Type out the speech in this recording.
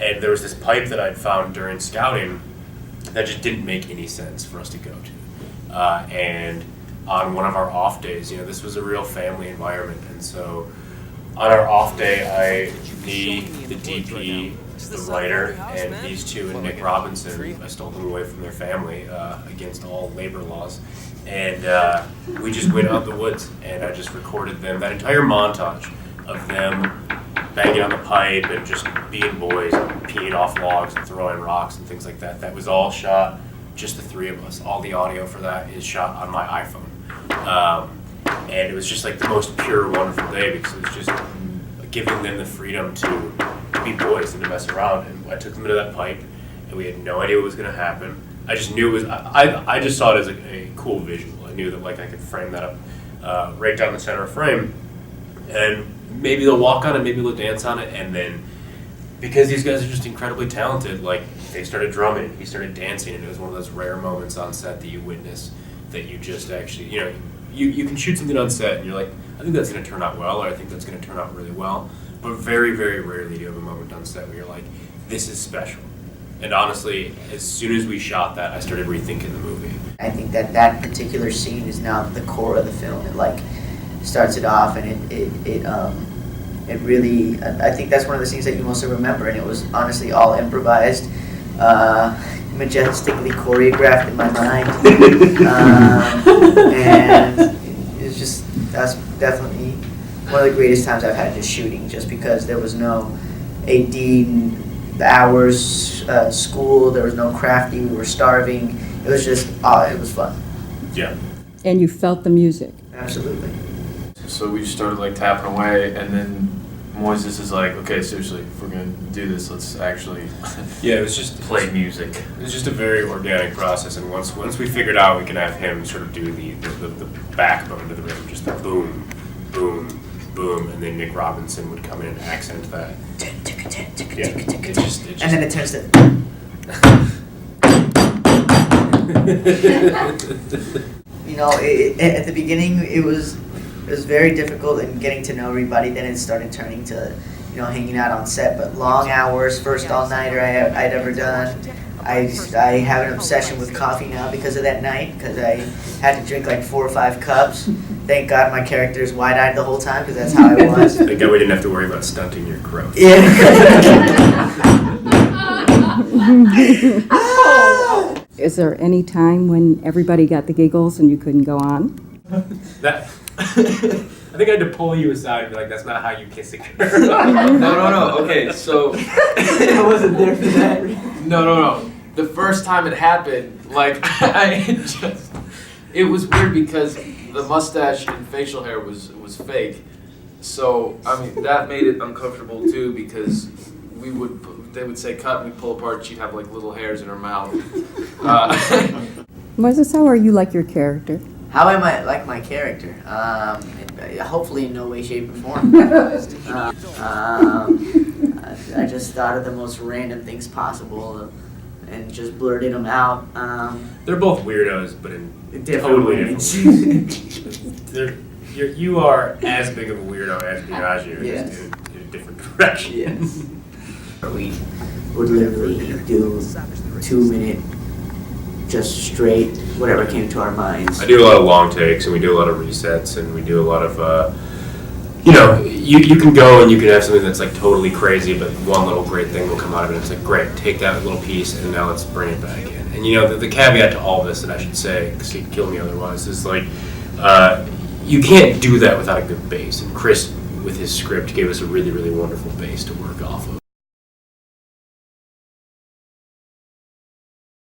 And there was this pipe that I'd found during scouting that just didn't make any sense for us to go to. And on one of our off days, this was a real family environment. And so on our off day, me, the DP, the writer, and these two and Nick Robinson, I stole them away from their family against all labor laws. And we just went out in the woods, and I just recorded them, that entire montage of them banging on the pipe and just being boys and peeing off logs and throwing rocks and things like that. That was all shot, just the three of us. All the audio for that is shot on my iPhone. And it was just like the most pure, wonderful day because it was just giving them the freedom to be boys and to mess around. And I took them into that pipe, and we had no idea what was going to happen. I just knew it was. I just saw it as a cool visual. I knew that I could frame that up right down the center of frame, and maybe they'll walk on it, maybe they'll dance on it, and then because these guys are just incredibly talented, they started drumming, he started dancing, and it was one of those rare moments on set that you witness that you just actually, you can shoot something on set and you're like, I think that's going to turn out well, or I think that's going to turn out really well, but very, very rarely do you have a moment on set where you're like, this is special. And honestly, as soon as we shot that, I started rethinking the movie. I think that particular scene is now the core of the film. It starts it off, and it really, I think that's one of the scenes that you mostly remember, and it was honestly all improvised, majestically choreographed in my mind, and that's definitely one of the greatest times I've had just shooting, just because there was no AD hours, school, there was no crafting, we were starving, it was just, it was fun. Yeah. And you felt the music. Absolutely. So we just started tapping away, and then Moises is like, okay, seriously, if we're gonna do this, let's actually it was just play music. It was just a very organic process, and once we figured out we could have him sort of do the backbone to the rhythm, just the boom, boom, boom, and then Nick Robinson would come in and accent that. It just and then it turns to. At the beginning it was very difficult in getting to know everybody. Then it started turning to, hanging out on set. But long hours, first all-nighter I'd ever done. I have an obsession with coffee now because of that night, because I had to drink 4 or 5 cups. Thank God my character is wide-eyed the whole time, because that's how I was. Thank God we didn't have to worry about stunting your growth. Yeah. Is there any time when everybody got the giggles and you couldn't go on? I think I had to pull you aside and be like, that's not how you kiss a girl. No. Okay, so I wasn't there for that. No. The first time it happened, it was weird because the mustache and facial hair was fake. So that made it uncomfortable too, because they would say cut, and we'd pull apart, she'd have little hairs in her mouth. Moises, how are you like your character? How am I like my character? Hopefully in no way, shape, or form. I just thought of the most random things possible and just blurted them out. They're both weirdos, but in different totally ways. different ways. You are as big of a weirdo as Biagio, Yes. just in a different direction. Yes. We would literally do 2-minute, just straight, whatever came to our minds. I do a lot of long takes, and we do a lot of resets, and we do a lot of, you can go and you can have something that's totally crazy, but one little great thing will come out of it. It's great, take that little piece, and now let's bring it back in. And the caveat to all this that I should say, because he'd kill me otherwise, is you can't do that without a good bass. And Chris, with his script, gave us a really, really wonderful bass to work off of.